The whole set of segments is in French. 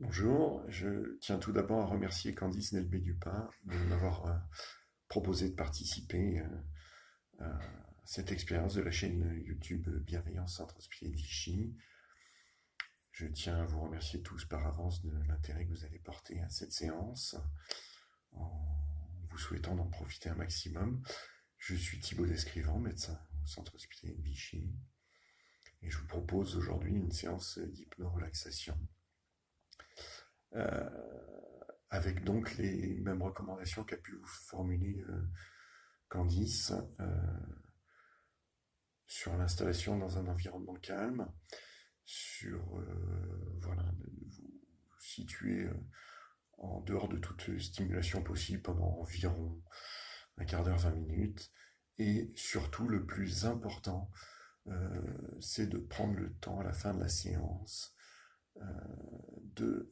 Bonjour, je tiens tout d'abord à remercier Candice Nelbé-Dupin de m'avoir proposé de participer à cette expérience de la chaîne YouTube Bienveillance Centre Hospitalier de Vichy. Je tiens à vous remercier tous par avance de l'intérêt que vous avez porté à cette séance, en vous souhaitant d'en profiter un maximum. Je suis Thibaut Descrivant, médecin au Centre Hospitalier de Vichy, et je vous propose aujourd'hui une séance d'hypnorelaxation. Avec donc les mêmes recommandations qu'a pu vous formuler Candice sur l'installation dans un environnement calme, sur voilà, vous situer en dehors de toute stimulation possible pendant environ un quart d'heure, 20 minutes, et surtout le plus important, c'est de prendre le temps à la fin de la séance de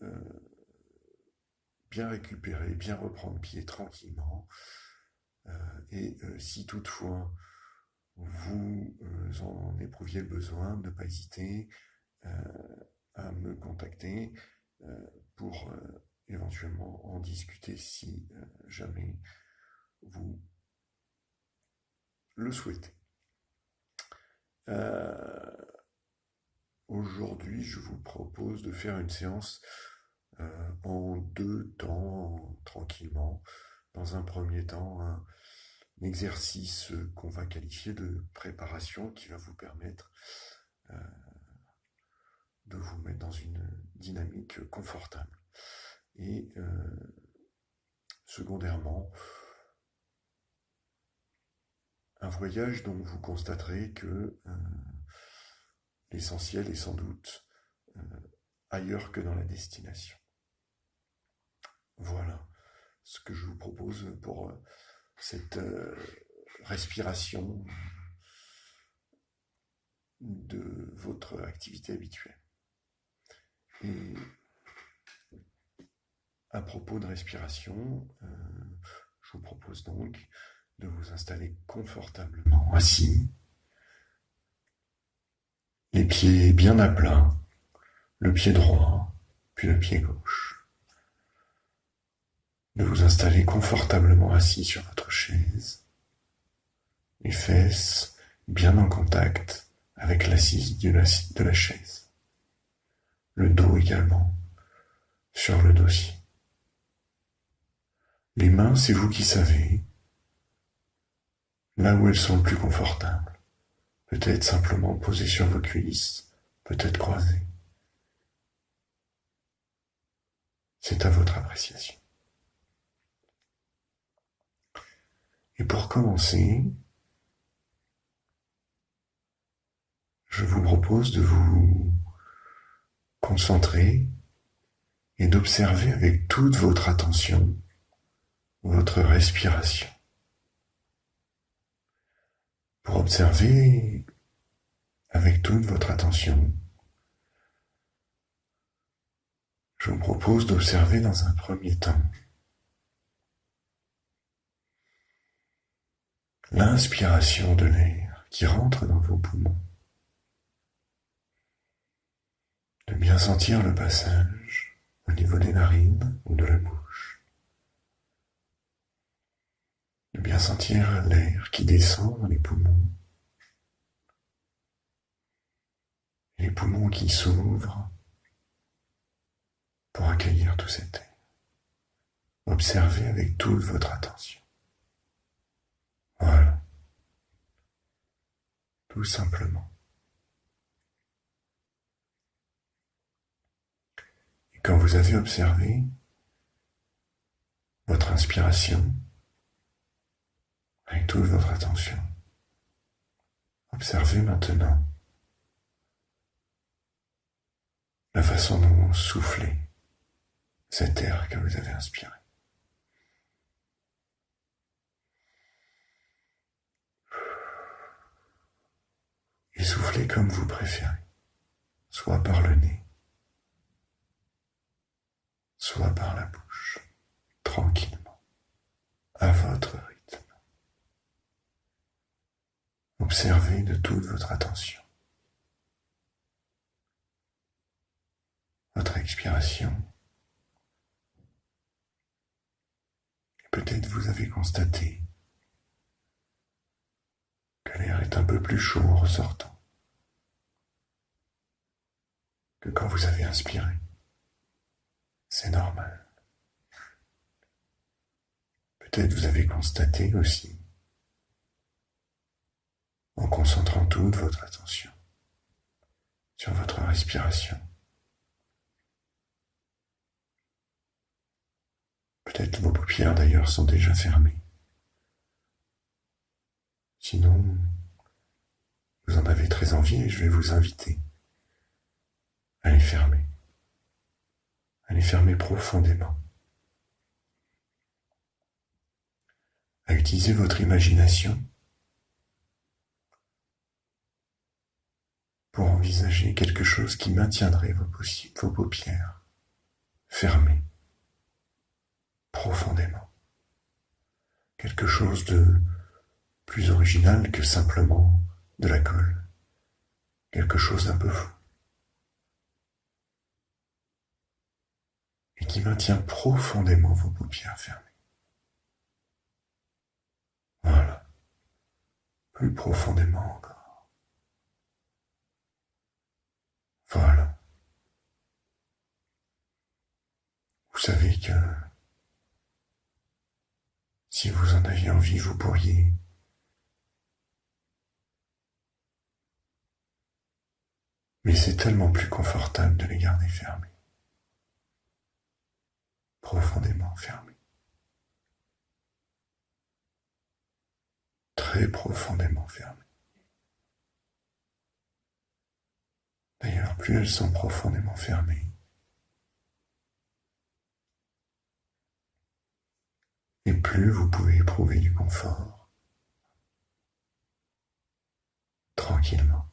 bien récupérer, bien reprendre pied tranquillement. Et si toutefois vous en éprouviez le besoin, ne pas hésiter à me contacter pour éventuellement en discuter si jamais vous le souhaitez. Aujourd'hui, je vous propose de faire une séance en deux temps, tranquillement. Dans un premier temps, un exercice qu'on va qualifier de préparation qui va vous permettre de vous mettre dans une dynamique confortable. Et secondairement, un voyage dont vous constaterez que l'essentiel est sans doute ailleurs que dans la destination. Voilà ce que je vous propose pour cette respiration de votre activité habituelle. Et à propos de respiration, je vous propose donc de vous installer confortablement assis, les pieds bien à plat, le pied droit, puis le pied gauche. De vous installer confortablement assis sur votre chaise, les fesses bien en contact avec l'assise de la chaise. Le dos également sur le dossier. Les mains, c'est vous qui savez, là où elles sont le plus confortables. Peut-être simplement posées sur vos cuisses, peut-être croisées. C'est à votre appréciation. Et pour commencer, je vous propose de vous concentrer et d'observer avec toute votre attention votre respiration. Pour observer avec toute votre attention, je vous propose d'observer dans un premier temps l'inspiration de l'air qui rentre dans vos poumons. De bien sentir le passage au niveau des narines ou de la bouche. De bien sentir l'air qui descend dans les poumons. Et les poumons qui s'ouvrent pour accueillir tout cet air. Observez avec toute votre attention. Voilà. Tout simplement. Et quand vous avez observé votre inspiration, avec toute votre attention, observez maintenant la façon dont vous soufflez cet air que vous avez inspiré. Et soufflez comme vous préférez, soit par le nez, soit par la bouche, tranquillement, à votre rythme. Observez de toute votre attention votre expiration peut-être vous avez constaté que l'air est un peu plus chaud en ressortant que quand vous avez inspiré. C'est normal. Peut-être vous avez constaté aussi, en concentrant toute votre attention sur votre respiration, peut-être vos paupières d'ailleurs sont déjà fermées. Sinon, vous en avez très envie et je vais vous inviter à les fermer. À les fermer profondément. À utiliser votre imagination pour envisager quelque chose qui maintiendrait vos paupières fermées profondément. Quelque chose de plus original que simplement de la colle. Quelque chose d'un peu fou. Et qui maintient profondément vos paupières fermées. Voilà. Plus profondément encore. Voilà. Vous savez que si vous en aviez envie, vous pourriez mais c'est tellement plus confortable de les garder fermés. Profondément fermés. Très profondément fermés. D'ailleurs, plus elles sont profondément fermées, et plus vous pouvez éprouver du confort, tranquillement.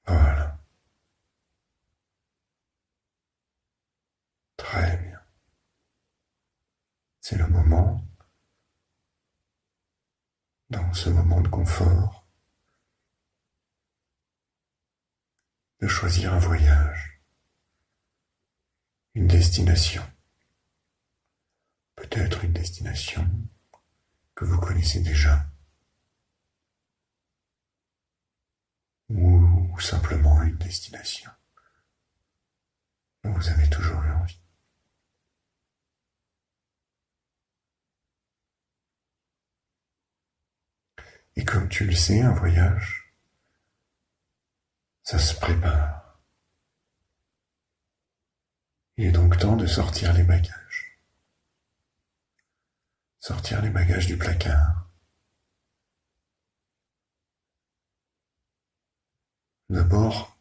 Voilà. Très bien. C'est le moment, dans ce moment de confort, de choisir un voyage, une destination. Peut-être une destination que vous connaissez déjà, ou simplement une destination dont vous avez toujours eu envie. Et comme tu le sais, un voyage, ça se prépare. Il est donc temps de sortir les bagages. Sortir les bagages du placard. D'abord,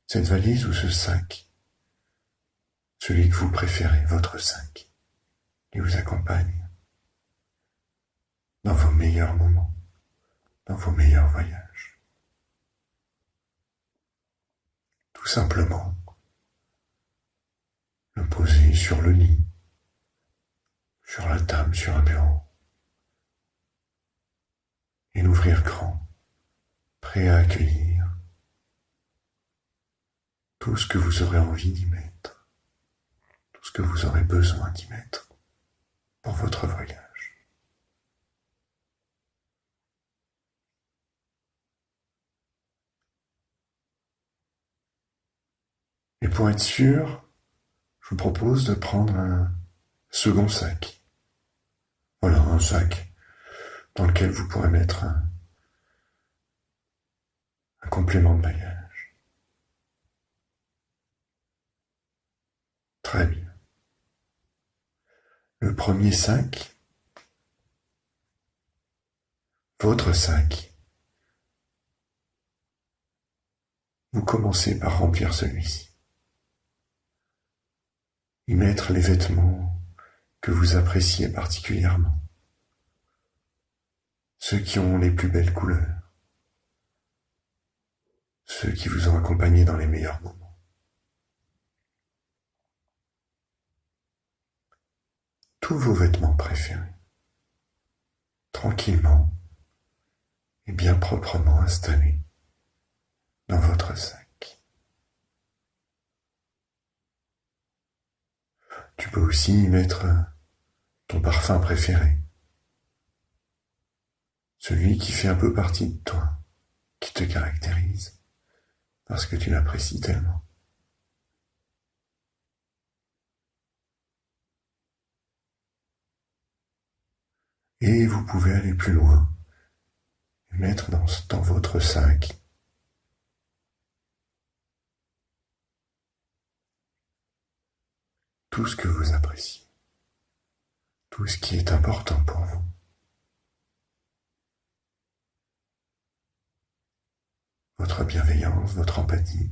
cette valise ou ce sac, celui que vous préférez, votre sac, qui vous accompagne dans vos meilleurs moments, dans vos meilleurs voyages. Tout simplement, le poser sur le lit, sur la table, sur un bureau, et l'ouvrir grand, prêt à accueillir tout ce que vous aurez envie d'y mettre, tout ce que vous aurez besoin d'y mettre pour votre voyage. Et pour être sûr, je vous propose de prendre un second sac. Voilà, un sac dans lequel vous pourrez mettre un complément de bagage. Très bien. Le premier sac, votre sac, vous commencez par remplir celui-ci. Y mettre les vêtements que vous appréciez particulièrement, ceux qui ont les plus belles couleurs, ceux qui vous ont accompagné dans les meilleurs moments. Tous vos vêtements préférés, tranquillement et bien proprement installés dans votre sac. peux aussi y mettre ton parfum préféré, celui qui fait un peu partie de toi, qui te caractérise, parce que tu l'apprécies tellement. Et vous pouvez aller plus loin et mettre dans votre sac tout ce que vous appréciez, tout ce qui est important pour vous. Votre bienveillance, votre empathie,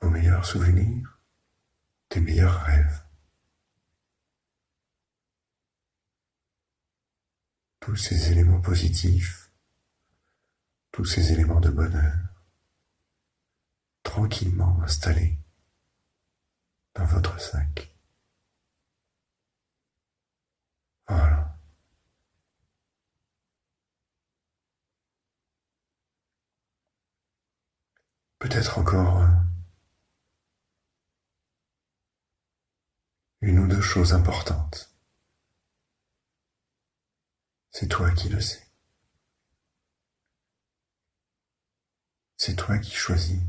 vos meilleurs souvenirs, tes meilleurs rêves. Tous ces éléments positifs, tous ces éléments de bonheur, tranquillement installés dans votre sac. Voilà. Peut-être encore une ou deux choses importantes. C'est toi qui le sais. C'est toi qui choisis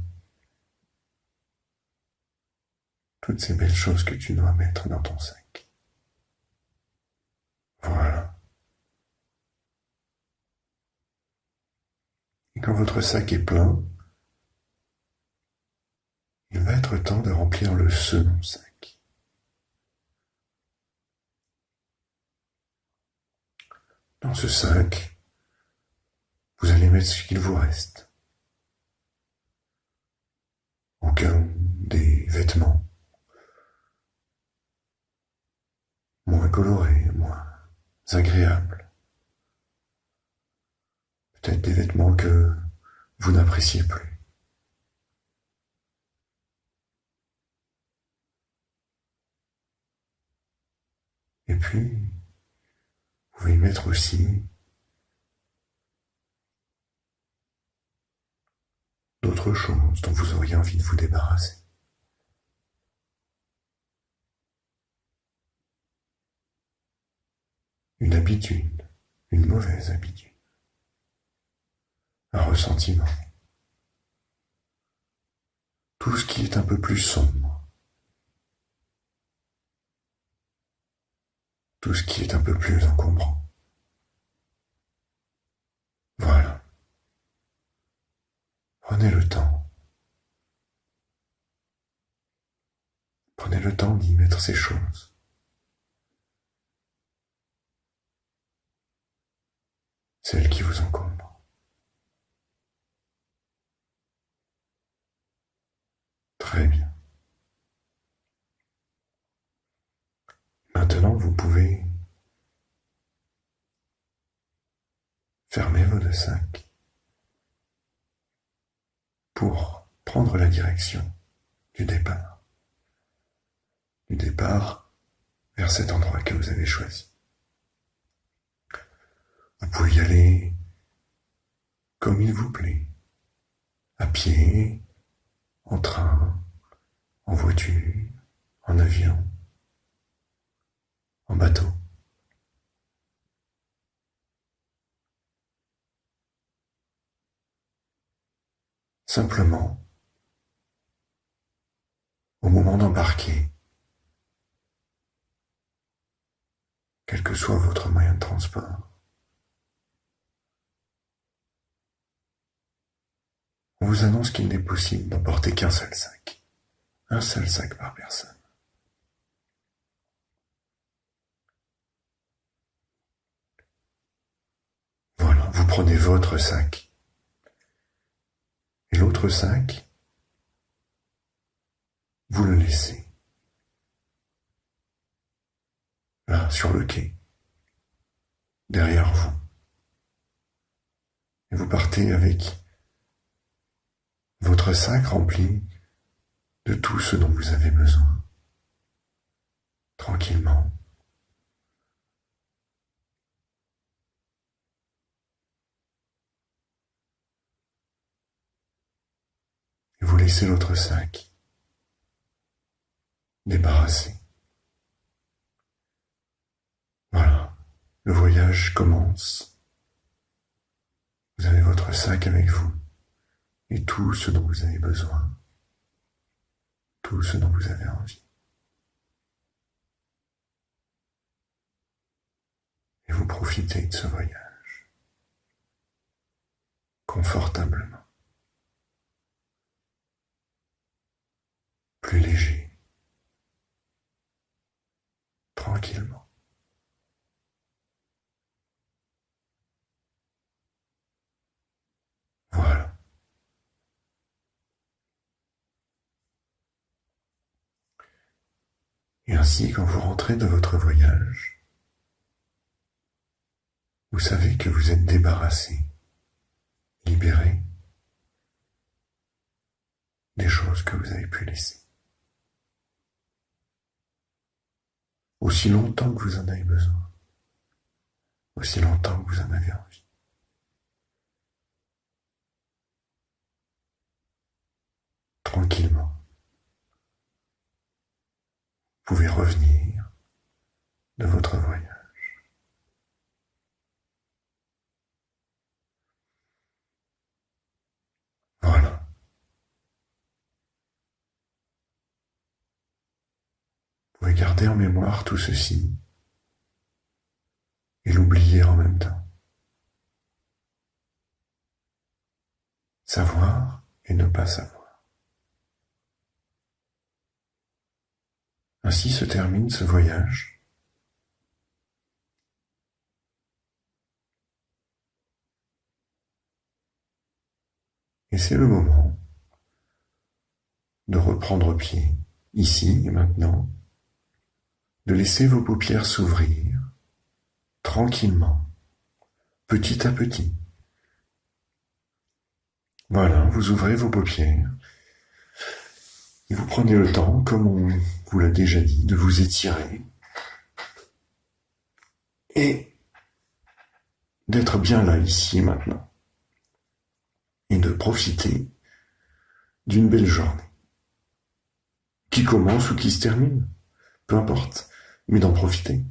toutes ces belles choses que tu dois mettre dans ton sac. Voilà. Et quand votre sac est plein, il va être temps de remplir le second sac. Dans ce sac, vous allez mettre ce qu'il vous reste. Au cas où, des vêtements moins colorés, moins agréables. Peut-être des vêtements que vous n'appréciez plus. Et puis, vous pouvez y mettre aussi d'autres choses dont vous auriez envie de vous débarrasser. Une habitude, une mauvaise habitude, un ressentiment. Tout ce qui est un peu plus sombre, tout ce qui est un peu plus encombrant. Voilà. Prenez le temps. Prenez le temps d'y mettre ces choses. Celles qui vous encombrent. Très bien. Maintenant, vous pouvez fermer vos deux sacs pour prendre la direction du départ. Du départ vers cet endroit que vous avez choisi. Vous pouvez y aller comme il vous plaît. À pied, en train, en voiture, en avion, en bateau. Simplement, au moment d'embarquer, quel que soit votre moyen de transport, on vous annonce qu'il n'est possible d'emporter qu'un seul sac. Un seul sac par personne. Voilà, vous prenez votre sac. Et l'autre sac, vous le laissez. Là, sur le quai. Derrière vous. Et vous partez avec votre sac rempli de tout ce dont vous avez besoin. Tranquillement. Et Vous laissez l'autre sac débarrassé. Voilà, le voyage commence. Vous avez votre sac avec vous et tout ce dont vous avez besoin, tout ce dont vous avez envie. Et vous profitez de ce voyage confortablement, plus léger, tranquillement. Voilà. Et ainsi, quand vous rentrez de votre voyage, vous savez que vous êtes débarrassé, libéré des choses que vous avez pu laisser. Aussi longtemps que vous en avez besoin, aussi longtemps que vous en avez envie. Tranquillement, vous pouvez revenir de votre voyage. Voilà. Vous pouvez garder en mémoire tout ceci et l'oublier en même temps. Savoir et ne pas savoir. Ainsi se termine ce voyage. Et c'est le moment de reprendre pied, ici et maintenant, de laisser vos paupières s'ouvrir tranquillement, petit à petit. Voilà, vous ouvrez vos paupières et vous prenez le temps, comme on vous l'a déjà dit, de vous étirer et d'être bien là, ici et maintenant, et de profiter d'une belle journée, qui commence ou qui se termine, peu importe, mais d'en profiter.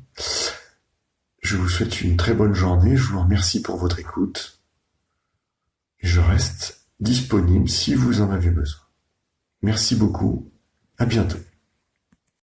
Je vous souhaite une très bonne journée, je vous remercie pour votre écoute, et je reste disponible si vous en avez besoin. Merci beaucoup, à bientôt.